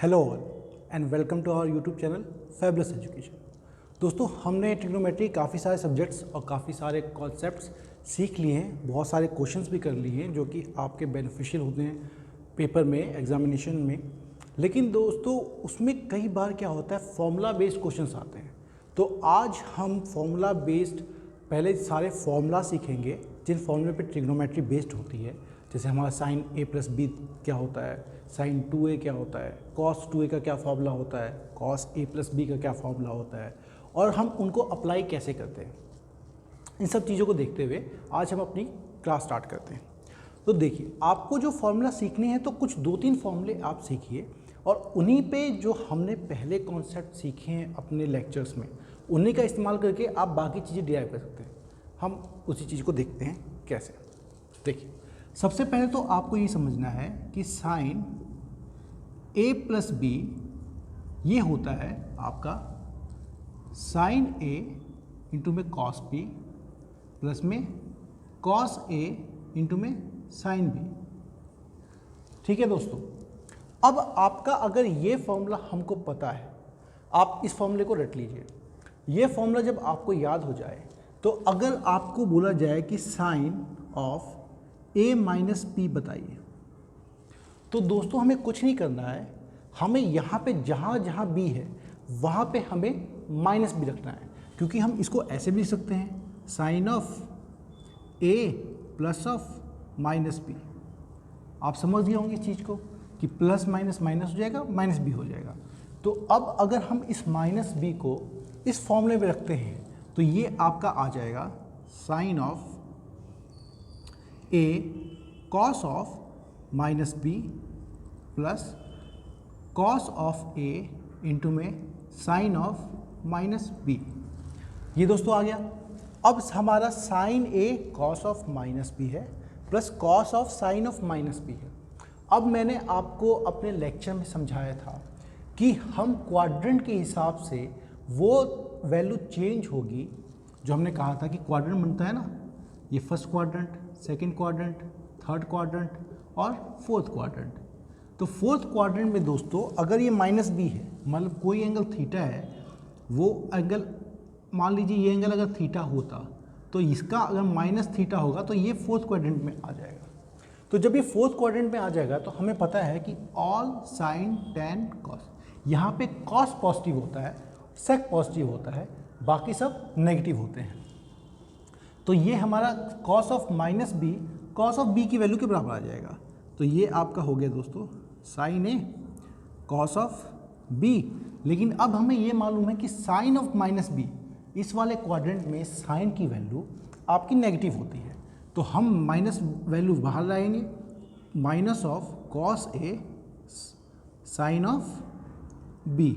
Hello all and welcome to our YouTube channel fabulous education. दोस्तों, हमने trigonometry काफ़ी सारे सब्जेक्ट्स और काफ़ी सारे कॉन्सेप्ट्स सीख लिए हैं, बहुत सारे क्वेश्चंस भी कर लिए हैं जो कि आपके बेनिफिशियल होते हैं पेपर में, एग्जामिनेशन में। लेकिन दोस्तों, उसमें कई बार क्या होता है, फॉर्मूला बेस्ड क्वेश्चंस आते हैं। तो आज हम फॉर्मूला बेस्ड पहले सारे फॉर्मूला सीखेंगे जिन फॉर्मूले पे ट्रिग्नोमेट्री बेस्ड होती है। जैसे हमारा साइन ए प्लस बी क्या होता है, साइन 2a क्या होता है, कॉस 2a का क्या फॉर्मूला होता है, कॉस a प्लस बी का क्या फॉर्मूला होता है, और हम उनको अप्लाई कैसे करते हैं। इन सब चीज़ों को देखते हुए आज हम अपनी क्लास स्टार्ट करते हैं। तो देखिए, आपको जो फॉर्मूला सीखने हैं तो कुछ 2-3 फॉर्मूले आप सीखिए और उन्हीं पे जो हमने पहले कॉन्सेप्ट सीखे हैं अपने लेक्चर्स में, उन्हीं का इस्तेमाल करके आप बाकी चीज़ें डिराइव कर सकते हैं। हम उसी चीज़ को देखते हैं कैसे। देखिए, सबसे पहले तो आपको ये समझना है कि साइन a प्लस बी ये होता है आपका साइन a इंटू में कॉस b प्लस में कॉस a इंटू में साइन b। ठीक है दोस्तों, अब आपका अगर ये फॉर्मूला हमको पता है, आप इस फॉर्मूले को रट लीजिए। ये फॉर्मूला जब आपको याद हो जाए तो अगर आपको बोला जाए कि sine of a minus P बताइए, तो दोस्तों हमें कुछ नहीं करना है। हमें यहाँ पे जहाँ जहाँ b है वहाँ पे हमें माइनस b रखना है, क्योंकि हम इसको ऐसे भी लिख सकते हैं sine of a plus of minus b। आप समझ गए होंगे इस चीज़ को कि प्लस माइनस माइनस हो जाएगा, माइनस b हो जाएगा। तो अब अगर हम इस माइनस b को इस फॉर्मूले में रखते हैं तो ये आपका आ जाएगा sine of a cos of minus b plus cos of a into में साइन ऑफ माइनस b। ये दोस्तों आ गया। अब हमारा sine a cos of minus b है plus cos of sine of minus b है। अब मैंने आपको अपने लेक्चर में समझाया था कि हम क्वाड्रेंट के हिसाब से वो वैल्यू चेंज होगी जो हमने कहा था कि क्वाड्रेंट बनता है ना, ये first quadrant, second quadrant, third quadrant और फोर्थ क्वाड्रेंट। तो फोर्थ क्वाड्रेंट में दोस्तों अगर ये माइनस बी है, मतलब कोई एंगल थीटा है, वो एंगल मान लीजिए ये एंगल अगर थीटा होता तो इसका अगर माइनस थीटा होगा तो ये फोर्थ क्वाड्रेंट में आ जाएगा। तो जब ये फोर्थ क्वाड्रेंट में आ जाएगा तो हमें पता है कि ऑल साइन टेन कॉस, यहाँ पे कॉस पॉजिटिव होता है, सेक पॉजिटिव होता है, बाकी सब नेगेटिव होते हैं। तो ये हमारा cos of minus B cos of B की वैल्यू के बराबर आ जाएगा। तो ये आपका हो गया दोस्तों sine A cos of B. लेकिन अब हमें ये मालूम है कि साइन ऑफ माइनस बी, इस वाले क्वाड्रेंट में साइन की वैल्यू आपकी नेगेटिव होती है। तो हम माइनस वैल्यू बाहर लाएंगे, minus of cos A sine of B.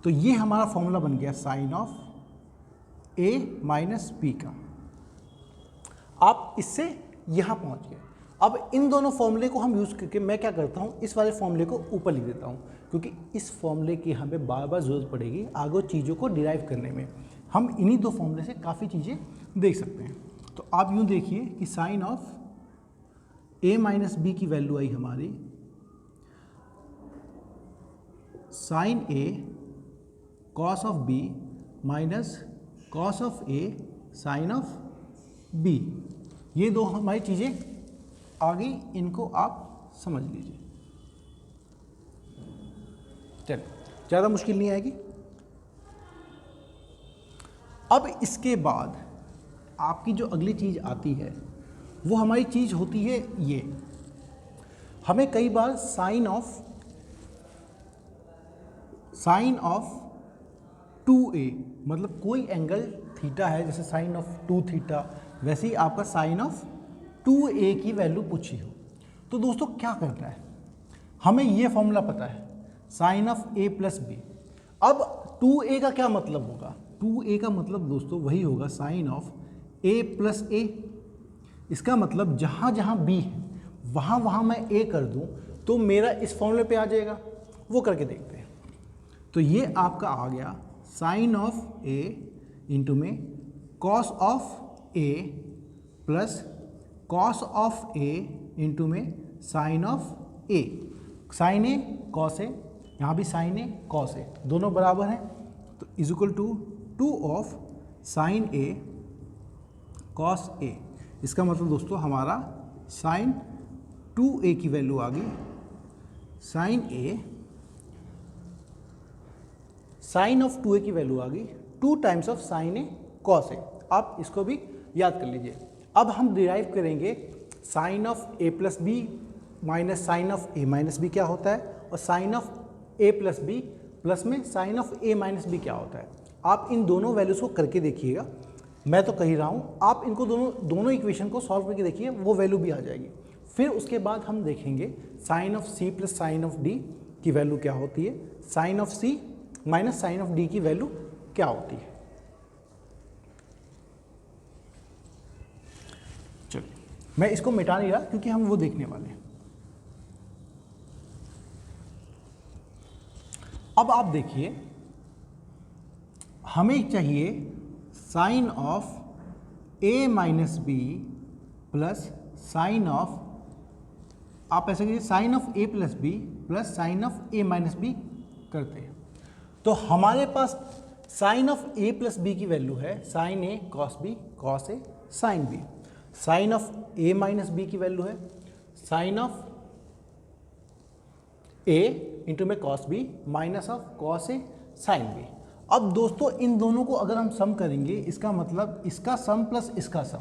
तो ये हमारा फॉर्मूला बन गया sine of A minus B का। आप इससे यहाँ पहुँच गए। अब इन दोनों फॉर्मूले को हम यूज़ करके मैं क्या करता हूँ, इस वाले फॉर्मूले को ऊपर लिख देता हूँ, क्योंकि इस फॉर्मूले की हमें बार बार ज़रूरत पड़ेगी आगे चीज़ों को डिराइव करने में। हम इन्हीं दो फॉर्मूले से काफ़ी चीज़ें देख सकते हैं। तो आप यूँ देखिए कि sine of A minus B की वैल्यू आई हमारी sine A cos of B minus cos of A sine of B. ये दो हमारी चीज़ें आ गई, इनको आप समझ लीजिए। चलिए, ज़्यादा मुश्किल नहीं आएगी। अब इसके बाद आपकी जो अगली चीज़ आती है वो हमारी चीज़ होती है ये। हमें कई बार साइन ऑफ 2a, मतलब कोई एंगल थीटा है, जैसे साइन ऑफ 2 थीटा, वैसे ही आपका साइन ऑफ 2a की वैल्यू पूछी हो। तो दोस्तों क्या करना है, हमें ये फॉर्मूला पता है sine of a plus B. अब 2a का क्या मतलब होगा, 2a का मतलब दोस्तों वही होगा sine of a plus a। इसका मतलब जहाँ जहाँ b है वहाँ वहाँ मैं a कर दूँ तो मेरा इस फॉर्मूले पे आ जाएगा। वो करके देखते हैं। तो ये आपका आ गया साइन ऑफ a इंटू में cos of a plus cos of a into में sine of a। Sine A cos A यहाँ भी साइन ए कॉस ए दोनों बराबर हैं, तो is equal to 2 of sine A cos A. इसका मतलब दोस्तों हमारा साइन 2a की वैल्यू आ गई, साइन ऑफ 2a की वैल्यू आ गई 2 times of sine A cos A. आप इसको भी याद कर लीजिए। अब हम डिराइव करेंगे sine of a plus B minus sine of a minus B क्या होता है, और sine of a plus B plus में sine of a minus B क्या होता है। आप इन दोनों वैल्यूज़ को करके देखिएगा, मैं तो कह ही रहा हूँ, आप इनको दोनों इक्वेशन को सॉल्व करके देखिए, वो वैल्यू भी आ जाएगी। फिर उसके बाद हम देखेंगे sine of c plus sine of d की वैल्यू क्या होती है, sine of c minus sine of d की वैल्यू क्या होती है। चलिए, मैं इसको मिटा नहीं रहा क्योंकि हम वो देखने वाले हैं। अब आप देखिए, हमें चाहिए sine of a minus B plus sine of, आप ऐसे करिए sine of a plus B plus sine of a minus B करते हैं। तो हमारे पास sine of a plus B की वैल्यू है sine a cos b cos a sine b। Sine of a minus B की वैल्यू है sine of a into में cos b minus of cos a sine b। अब दोस्तों इन दोनों को अगर हम सम करेंगे, इसका मतलब इसका सम प्लस इसका सम,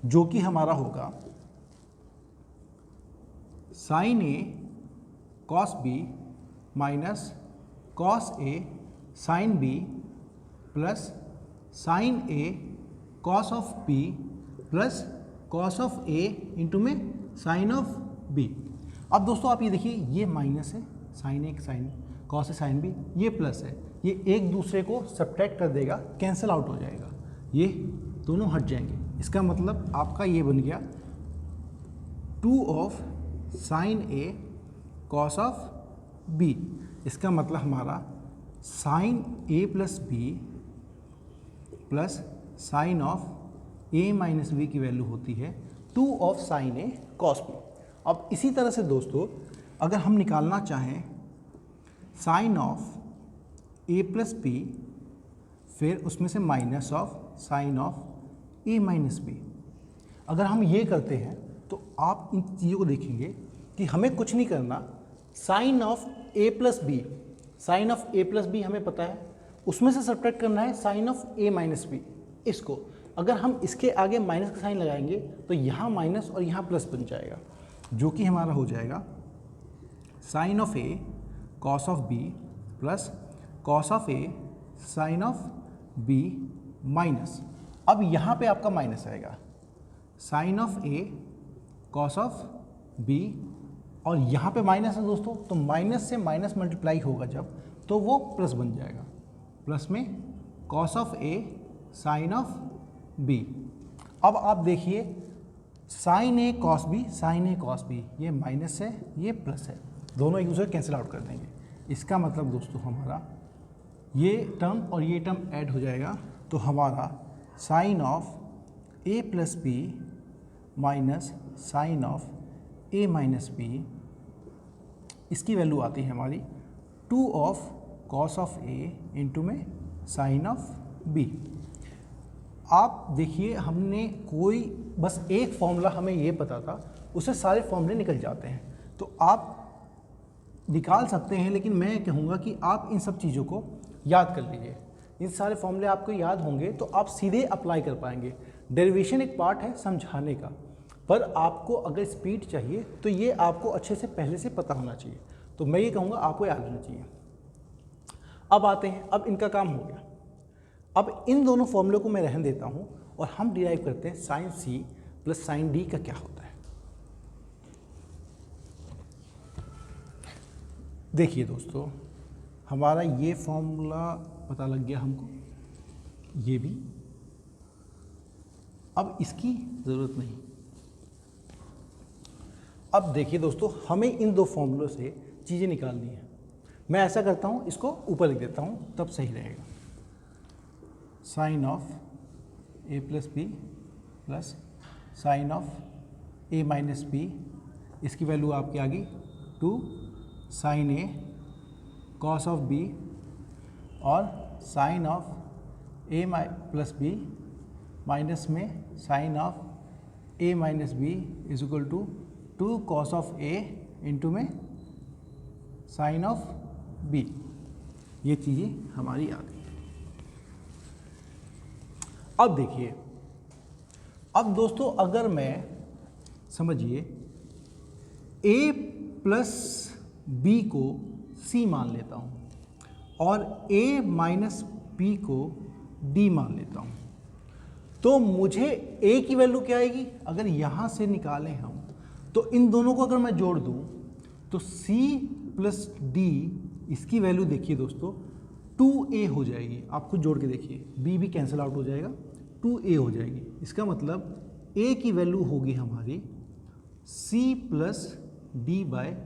जो कि हमारा होगा sine A cos B minus cos A sine B plus sine A cos of B plus cos of A into में साइन ऑफ बी। अब दोस्तों आप ये देखिए, ये माइनस है sine A sine cos A sine B, ये plus है, ये एक दूसरे को सब्ट्रैक्ट कर देगा, कैंसिल आउट हो जाएगा, ये दोनों हट जाएंगे। इसका मतलब आपका ये बन गया 2 of sine A cos of B. इसका मतलब हमारा sine A plus B plus sine of A minus B की वैल्यू होती है 2 of sine A cos B. अब इसी तरह से दोस्तों अगर हम निकालना चाहें sine of A plus B, फिर उसमें से minus of sine of A minus B, अगर हम ये करते हैं तो आप इन चीज़ों को देखेंगे कि हमें कुछ नहीं करना, sine of A plus B, sine of A plus B हमें पता है, उसमें से सब्ट्रैक्ट करना है sine of A minus B. इसको अगर हम इसके आगे माइनस का साइन लगाएंगे तो यहाँ माइनस और यहाँ प्लस बन जाएगा, जो कि हमारा हो जाएगा sine of A cos of B plus cos of A sine of B minus, अब यहाँ पे आपका माइनस आएगा sine of A cos of B, और यहाँ पे माइनस है दोस्तों, तो माइनस से माइनस मल्टीप्लाई होगा जब, तो वो प्लस बन जाएगा, प्लस में cos of A sine of B. अब आप देखिए sine A cos B, sine A cos B, ये माइनस है ये प्लस है, दोनों एक दूसरे को कैंसिल आउट कर देंगे। इसका मतलब दोस्तों हमारा ये टर्म और ये टर्म ऐड हो जाएगा, तो हमारा sine of A plus B minus sine of A minus B, इसकी वैल्यू आती है हमारी 2 of cos of A into में साइन ऑफ बी। आप देखिए हमने कोई बस एक फॉर्मूला हमें ये पता था, उससे सारे फॉर्मूले निकल जाते हैं, तो आप निकाल सकते हैं, लेकिन मैं कहूँगा कि आप इन सब चीज़ों को याद कर लीजिए। इन सारे फॉर्मूले आपको याद होंगे तो आप सीधे अप्लाई कर पाएंगे। डेरिवेशन एक पार्ट है समझाने का, पर आपको अगर स्पीड चाहिए तो ये आपको अच्छे से पहले से पता होना चाहिए, तो मैं ये कहूँगा आपको याद होना चाहिए। अब आते हैं, अब इनका काम हो गया, अब इन दोनों फॉर्मूले को मैं रहने देता हूँ और हम डिराइव करते हैं sine C plus sine D का क्या होता है। देखिए दोस्तों हमारा ये फॉर्मूला पता लग गया हमको, ये भी, अब इसकी ज़रूरत नहीं। अब देखिए दोस्तों हमें इन दो फॉर्मूलों से चीज़ें निकालनी है। मैं ऐसा करता हूँ, इसको ऊपर लिख देता हूँ तब सही रहेगा। Sine of A plus B plus sine of A minus B, इसकी वैल्यू आपकी आ गई 2 sine A cos of B और sine of A plus B minus में sine of A minus B is equal to 2 cos of A into में sine of B. ये चीज़ें हमारी आ गई। अब देखिए, अब दोस्तों अगर मैं समझिए a प्लस बी को c मान लेता हूँ और a माइनस बी को d मान लेता हूँ, तो मुझे a की वैल्यू क्या आएगी? अगर यहाँ से निकालें हम तो इन दोनों को अगर मैं जोड़ दूँ तो c प्लस d, इसकी वैल्यू देखिए दोस्तों 2a हो जाएगी। आप खुद जोड़ के देखिए, b भी कैंसिल आउट हो जाएगा, 2a हो जाएगी। इसका मतलब a की वैल्यू होगी हमारी c plus D by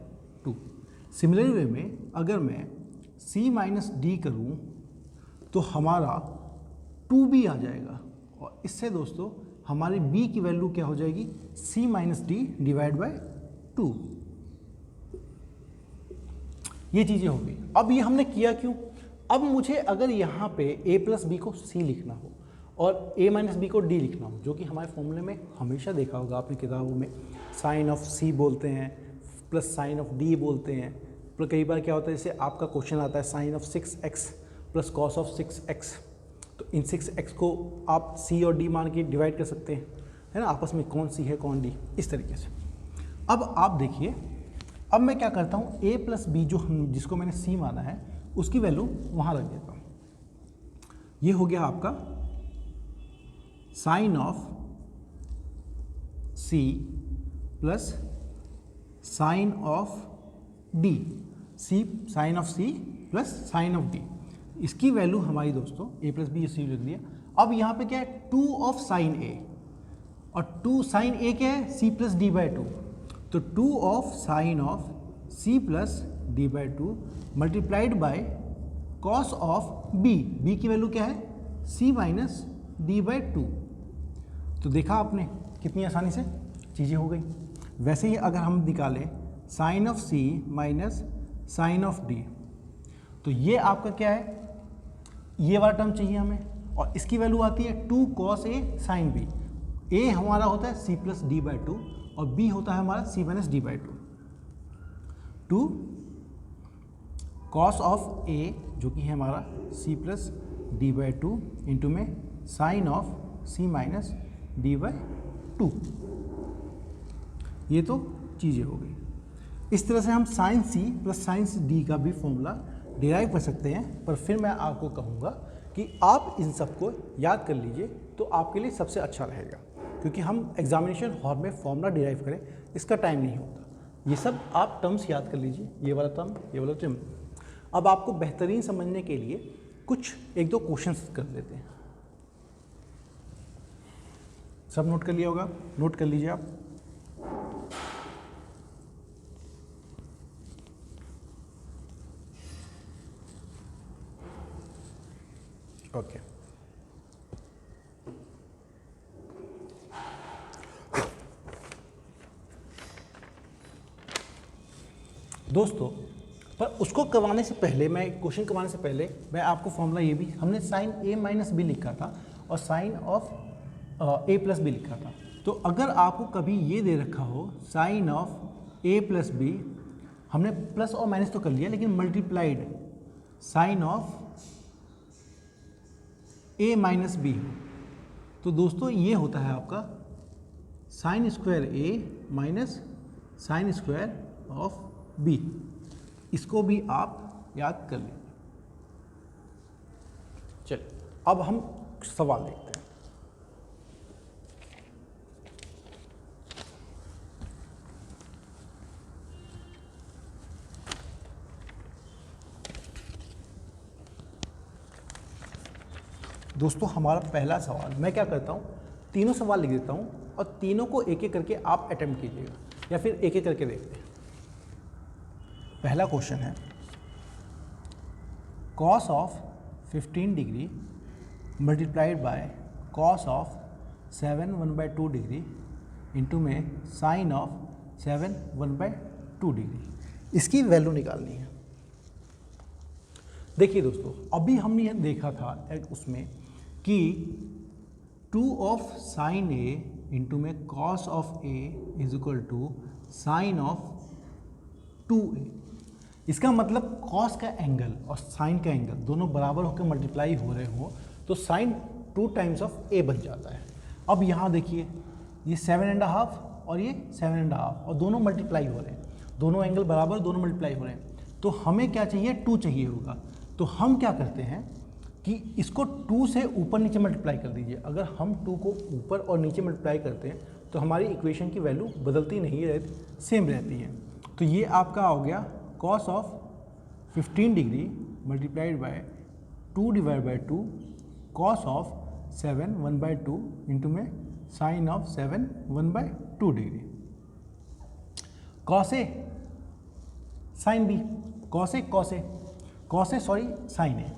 2। Similar way में अगर मैं c माइनस डी करूँ तो हमारा 2b आ जाएगा, और इससे दोस्तों हमारी b की वैल्यू क्या हो जाएगी? c minus D divide by 2। ये चीज़ें हो गई। अब ये हमने किया क्यों? अब मुझे अगर यहाँ पे a प्लस बी को c लिखना हो और a माइनस बी को d लिखना हो, जो कि हमारे फॉर्मूले में हमेशा देखा होगा आपने किताबों में, साइन ऑफ c बोलते हैं प्लस साइन ऑफ d बोलते हैं। पर कई बार क्या होता है, जैसे आपका क्वेश्चन आता है sine of 6x plus cos of 6x, तो इन 6x को आप c और d मान के डिवाइड कर सकते हैं, है ना, आपस में कौन c है कौन d, इस तरीके से। अब आप देखिए, अब मैं क्या करता हूँ, a प्लस बी जिसको मैंने c माना है उसकी वैल्यू वहाँ रख देता हूँ। ये हो गया आपका sine of c plus sine of d, sine of c plus sine of d, इसकी वैल्यू हमारी दोस्तों a प्लस बी इसी लिख दिया। अब यहाँ पे क्या है, 2 ऑफ साइन a, और 2 साइन a क्या है, c प्लस डी बाई 2, तो 2 of sine of c plus D by 2 multiplied by cos of b, b की वैल्यू क्या है, c माइनस डी बाई 2। तो देखा आपने कितनी आसानी से चीज़ें हो गई। वैसे ही अगर हम निकालें sine of c minus sine of d, तो ये आपका क्या है, ये वाला टर्म चाहिए हमें, और इसकी वैल्यू आती है 2 cos a sine b। a हमारा होता है c प्लस डी बाई 2 और b होता है हमारा c minus D by 2। 2 cos of a जो कि है हमारा c plus D by 2 into में sine of c minus D by 2। ये तो चीज़ें हो गई। इस तरह से हम sine c plus sine D का भी फॉर्मूला डिराइव कर सकते हैं, पर फिर मैं आपको कहूँगा कि आप इन सबको याद कर लीजिए तो आपके लिए सबसे अच्छा रहेगा, क्योंकि हम एग्जामिनेशन हॉल में फॉर्मूला डिराइव करें इसका टाइम नहीं होता। ये सब आप टर्म्स याद कर लीजिए, ये वाला टर्म, ये वाला टर्म। अब आपको बेहतरीन समझने के लिए कुछ 1-2 क्वेश्चंस कर देते हैं। सब नोट कर लिया होगा, नोट कर लीजिए आप। ओके, दोस्तों पर उसको करवाने से पहले, मैं क्वेश्चन करवाने से पहले मैं आपको फॉर्मूला ये भी, हमने साइन a माइनस बी लिखा था और sine of a plus B लिखा था। तो अगर आपको कभी ये दे रखा हो sine of a plus B, हमने प्लस और माइनस तो कर लिया, लेकिन multiplied sine of a minus B, तो दोस्तों ये होता है आपका sine square a minus sine square of b। इसको भी आप याद कर लीजिए। चलिए अब हम सवाल देखते हैं। दोस्तों हमारा पहला सवाल, मैं क्या करता हूँ, तीनों सवाल लिख देता हूँ और तीनों को एक एक करके आप अटेम्प्ट कीजिएगा, या फिर एक एक करके देखते हैं। पहला क्वेश्चन है, cos of 15 degree multiplied by cos of 7 1/2 degree into में साइन ऑफ 7 1/2 डिग्री, इसकी वैल्यू निकालनी है। देखिए दोस्तों, अभी हमने ये देखा था उसमें कि 2 ऑफ साइन ए इंटू में cos of A is equal to sine of 2a। इसका मतलब कॉस का एंगल और साइन का एंगल दोनों बराबर होकर मल्टीप्लाई हो रहे हो तो साइन 2 टाइम्स ऑफ a बन जाता है। अब यहाँ देखिए, ये 7.5 और ये 7.5 और दोनों मल्टीप्लाई हो रहे हैं, दोनों एंगल बराबर, दोनों मल्टीप्लाई हो रहे हैं। तो हमें क्या चाहिए, 2 चाहिए होगा। तो हम क्या करते हैं कि इसको 2 से ऊपर नीचे मल्टीप्लाई कर दीजिए। अगर हम 2 को ऊपर और नीचे मल्टीप्लाई करते हैं तो हमारी इक्वेशन की वैल्यू बदलती नहीं रहती, सेम रहती है। तो ये आपका हो गया cos of 15 degree multiplied by 2 divide by 2 cos of 7 1/2 into में sine of 7 1/2 degree. Cos A sine B, cos A sorry sine A.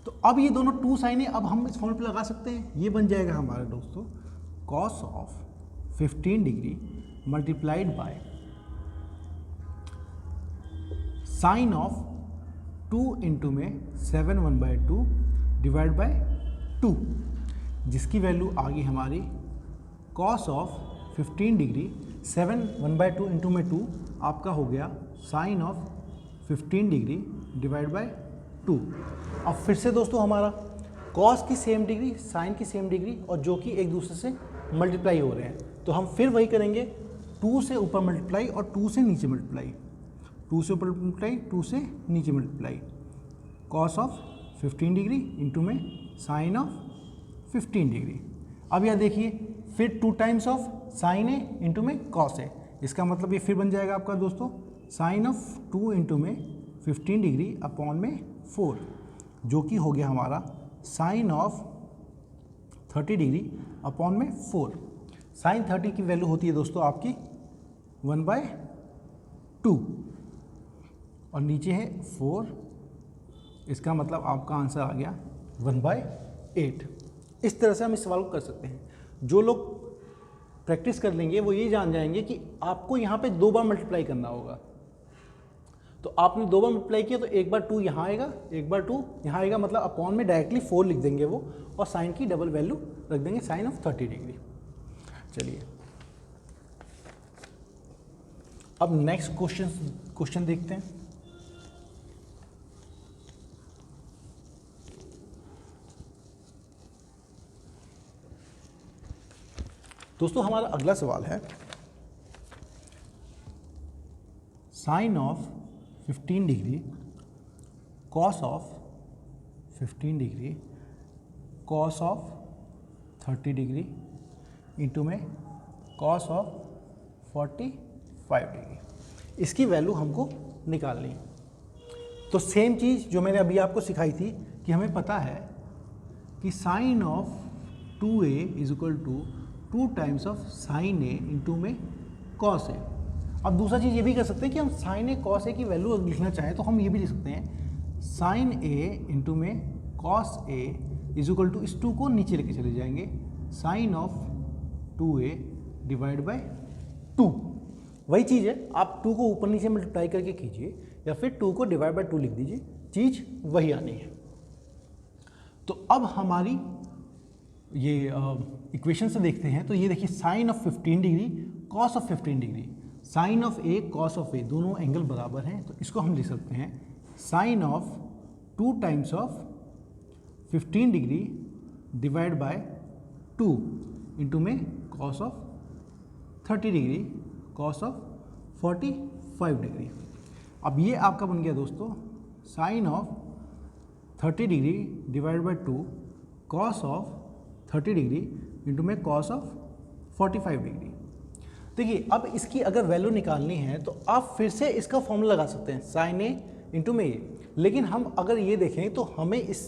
तो अब ये दोनों 2 साइन ए अब हम इस फॉर्मूले पे लगा सकते हैं। ये बन जाएगा हमारा दोस्तों cos of 15 degree multiplied bye sine of 2 into में 7 1/2 डिवाइड बाय 2, जिसकी वैल्यू आ गई हमारी कॉस ऑफ 15 डिग्री 7 1/2 इंटू में 2 आपका हो गया sine of 15 degree divide by 2। अब फिर से दोस्तों हमारा कॉस की सेम डिग्री, साइन की सेम डिग्री और जो कि एक दूसरे से मल्टीप्लाई हो रहे हैं, तो हम फिर वही करेंगे, 2 से ऊपर मल्टीप्लाई और 2 से नीचे मल्टीप्लाई, 2 से ऊपर मल्टीप्लाई 2 से नीचे multiply, cos of 15 degree into में साइन ऑफ 15 डिग्री। अब यह देखिए फिर 2 times of sine A into में कॉस ए। इसका मतलब ये फिर बन जाएगा आपका दोस्तों साइन ऑफ 2 इंटू में 15 डिग्री अपॉन में 4, जो कि हो गया हमारा साइन ऑफ 30 डिग्री अपॉन में 4। साइन 30 की वैल्यू होती है दोस्तों आपकी 1/2 और नीचे है 4। इसका मतलब आपका आंसर आ गया 1/8। इस तरह से हम इस सवाल को कर सकते हैं। जो लोग प्रैक्टिस कर लेंगे वो ये जान जाएंगे कि आपको यहाँ पे 2 बार मल्टीप्लाई करना होगा। तो आपने 2 बार मल्टीप्लाई किया तो एक बार 2 यहाँ आएगा, एक बार 2 यहाँ आएगा, मतलब अपॉन में डायरेक्टली 4 लिख देंगे वो और साइन की डबल वैल्यू रख देंगे, साइन ऑफ 30 डिग्री। चलिए अब नेक्स्ट क्वेश्चन देखते हैं। दोस्तों हमारा अगला सवाल है sine of 15 degree cos of 15 degree cos of 30 degree into में कॉस ऑफ 45 डिग्री। इसकी वैल्यू हमको निकालनी है। तो सेम चीज़ जो मैंने अभी आपको सिखाई थी कि हमें पता है कि sine of 2a is equal to 2 times of sine A into में कॉस ए। अब दूसरा चीज़ ये भी कर सकते हैं कि हम साइन ए कॉस ए की वैल्यू लिखना चाहें तो हम ये भी लिख सकते हैं साइन ए इंटू में cos A is equal to, इस 2 को नीचे लेके चले जाएंगे, sign of 2a divide by 2। वही चीज़ है, आप 2 को ऊपर नीचे मल्टीप्लाई करके कीजिए या फिर 2 को डिवाइड बाय 2 लिख दीजिए, चीज़ वही आनी है। तो अब हमारी ये इक्वेशन से देखते हैं। तो ये देखिए sine of 15 degree cos of 15 degree, sine of A cos of A, दोनों एंगल बराबर हैं, तो इसको हम लिख सकते हैं sine of 2 times of 15 degree divide by 2 into में cos of 30 degree cos of 45 degree. अब ये आपका बन गया दोस्तों sine of 30 degree divide by 2 cos of 30 degree into में कॉस ऑफ 45 डिग्री। देखिए अब इसकी अगर वैल्यू निकालनी है तो आप फिर से इसका फॉर्मूला लगा सकते हैं साइन ए इंटू में ए, लेकिन हम अगर ये देखें तो हमें इस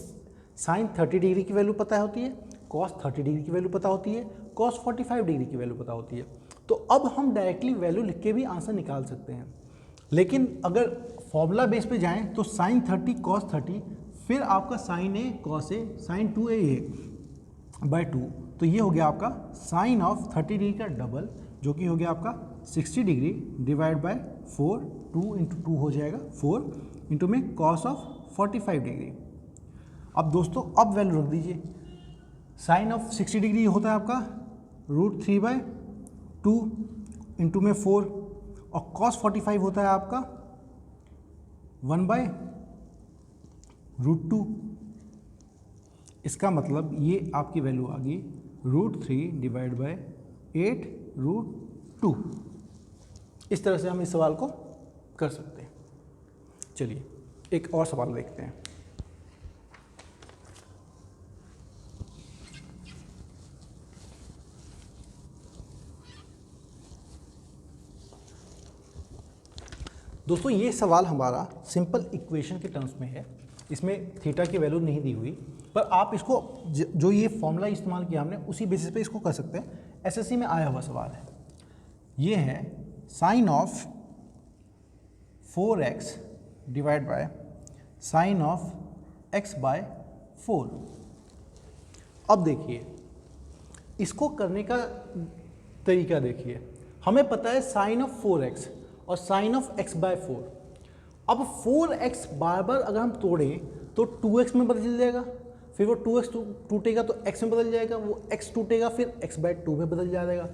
साइन 30 डिग्री की वैल्यू पता होती है, कॉस 30 डिग्री की वैल्यू पता होती है, कॉस 45 डिग्री की वैल्यू पता होती है। तो अब हम डायरेक्टली वैल्यू लिख के भी आंसर निकाल सकते हैं। लेकिन अगर फॉर्मूला बेस पे जाएँ तो साइन 30 कॉस 30, फिर आपका sign A cos A sign 2a bye 2, तो ये हो गया आपका साइन ऑफ 30 डिग्री का डबल, जो कि हो गया आपका 60 डिग्री डिवाइड बाय 4, 2 इंटू 2 हो जाएगा 4 इंटू में कॉस ऑफ 45 डिग्री। अब दोस्तों अब वैल्यू रख दीजिए, साइन ऑफ 60 डिग्री होता है आपका √3/2 इंटू में 4, और कॉस 45 होता है आपका 1/√2। इसका मतलब ये आपकी वैल्यू आ गई √3/8√2। इस तरह से हम इस सवाल को कर सकते हैं। चलिए एक और सवाल देखते हैं। दोस्तों ये सवाल हमारा सिंपल इक्वेशन के टर्म्स में है, इसमें थीटा की वैल्यू नहीं दी हुई, पर आप इसको जो ये फॉर्मूला इस्तेमाल किया हमने उसी बेसिस पे इसको कर सकते हैं। एसएससी में आया हुआ सवाल है, ये है sine of 4x divide by sine of x/4। अब देखिए इसको करने का तरीका देखिए, हमें पता है साइन ऑफ 4x और साइन ऑफ x/4। अब 4x बार बार अगर हम तोड़ें तो 2x में बदल जाएगा, फिर वो 2x टूटेगा तो x में बदल जाएगा, वो x टूटेगा फिर x/2 में बदल जाएगा।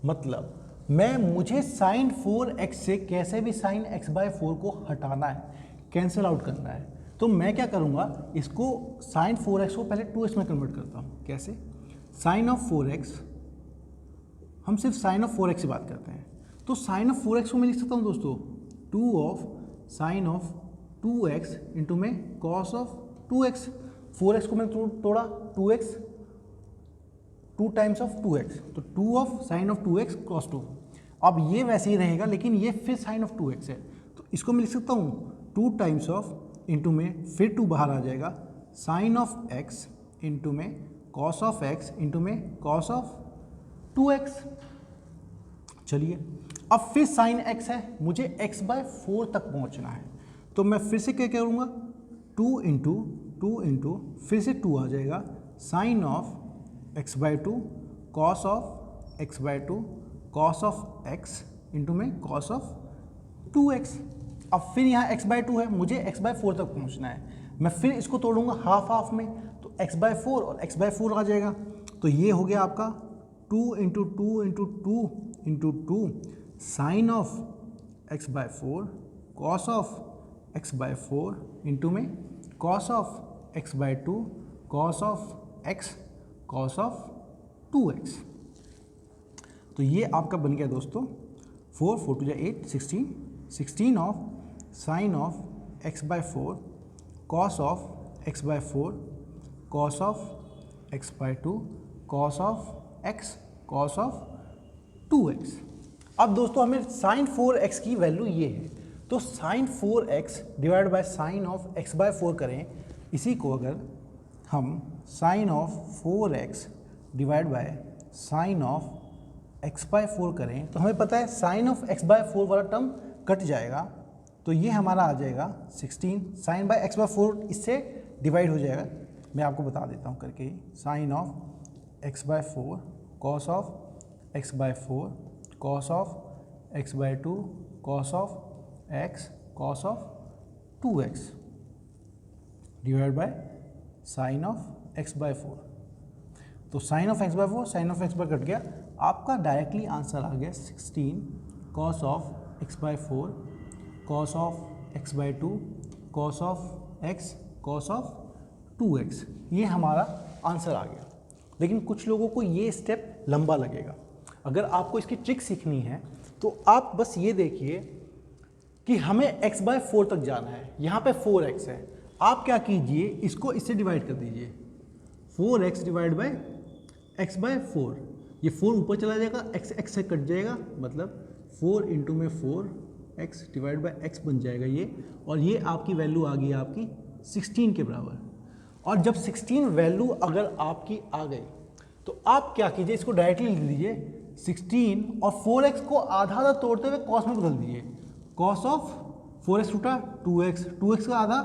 मतलब मुझे साइन 4x से कैसे भी साइन x/4 को हटाना है, कैंसिल आउट करना है। तो मैं क्या करूँगा, इसको साइन 4x को पहले 2x में कन्वर्ट करता हूँ। कैसे? साइन ऑफ 4x, हम सिर्फ साइन ऑफ 4x की बात करते हैं, तो साइन ऑफ 4x को मैं लिख सकता हूँ दोस्तों 2 of sine of 2x into में कॉस ऑफ 2x। 4x को मैंने तोड़ा 2x, 2 टाइम्स ऑफ 2x, तो 2 of sine of 2x cos 2। अब ये वैसे ही रहेगा लेकिन ये फिर साइन ऑफ 2x है, तो इसको मैं लिख सकता हूँ 2 टाइम्स ऑफ इंटू में फिर 2 बाहर आ जाएगा साइन ऑफ x इंटू में कॉस ऑफ x इंटू में कॉस ऑफ 2x। चलिए अब फिर साइन x है, मुझे x/4 तक पहुंचना है, तो मैं फिर से क्या करूँगा 2 इंटू फिर से 2 आ जाएगा sine of x/2 cos of x/2 cos of x into में कॉस ऑफ 2x। अब फिर यहाँ x/2 है, मुझे x/4 तक पहुँचना है, मैं फिर इसको तोड़ूंगा हाफ हाफ में, तो x/4 और x/4 आ जाएगा। तो ये हो गया आपका 2 into 2 into 2 into 2 sine of x/4 cos of x/4 into में cos of x/2 cos of x cos of 2x। तो ये आपका बन गया दोस्तों 4 4 2 8 16 of sine of x/4 cos of x/4 cos of x/2 cos of x cos of 2x। अब दोस्तों हमें साइन 4x की वैल्यू ये है, तो sine 4x divide by sine of x/4 करें, इसी को अगर हम sine of 4x divide by sine of x/4 करें तो हमें पता है साइन ऑफ x/4 वाला टर्म कट जाएगा, तो ये हमारा आ जाएगा 16 साइन बाय x/4 इससे डिवाइड हो जाएगा। मैं आपको बता देता हूँ करके ही, sine of x/4 cos of x/4 cos of x/2 cos of x cos of 2x divide by sine of x/4। तो sine of x/4 sine of x/4 cut गया, आपका डायरेक्टली आंसर आ गया 16 cos of x/4 cos of x/2 cos of x cos of 2x। ये हमारा answer आ गया। लेकिन कुछ लोगों को ये स्टेप लंबा लगेगा। अगर आपको इसकी ट्रिक सीखनी है तो आप बस ये देखिए कि हमें x/4 तक जाना है, यहाँ पे 4x है, आप क्या कीजिए इसको इससे डिवाइड कर दीजिए 4x डिवाइड बाय x/4। ये 4 ऊपर चला जाएगा, x से कट जाएगा, मतलब 4 इंटू में 4x डिवाइड बाय x बन जाएगा ये, और ये आपकी वैल्यू आ गई आपकी 16 के बराबर। और जब 16 वैल्यू अगर आपकी आ गई तो आप क्या कीजिए, इसको डायरेक्टली लिख लीजिए 16 और 4x को आधा आधा तोड़ते हुए कॉस में बदल दीजिए। कॉस ऑफ 4x टूटा 2x, 2x का आधा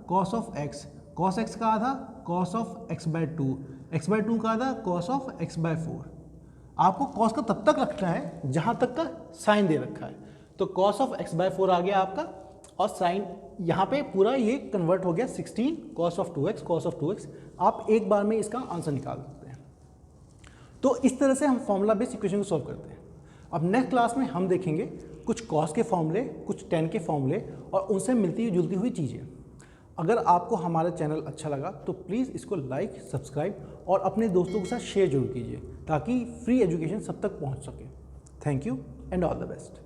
cos of x, cos x का आधा कॉस ऑफ x/2, x/2 का आधा कॉस ऑफ x/4। आपको कॉस का तब तक रखना है जहाँ तक का साइन दे रखा है, तो कॉस ऑफ x/4 आ गया आपका और साइन यहाँ पे पूरा ये कन्वर्ट हो गया 16 cos ऑफ 2x। आप एक बार में इसका आंसर निकाल सकते हैं। तो इस तरह से हम फॉर्मूला बेस्ड इक्वेशन को सॉल्व करते हैं। अब नेक्स्ट क्लास में हम देखेंगे कुछ कॉस के फॉर्मूले, कुछ tan के फॉर्मूले और उनसे मिलती जुलती हुई चीज़ें। अगर आपको हमारा चैनल अच्छा लगा तो प्लीज़ इसको लाइक, सब्सक्राइब और अपने दोस्तों के साथ शेयर जरूर कीजिए ताकि फ्री एजुकेशन सब तक पहुंच सके। Thank you and all the best.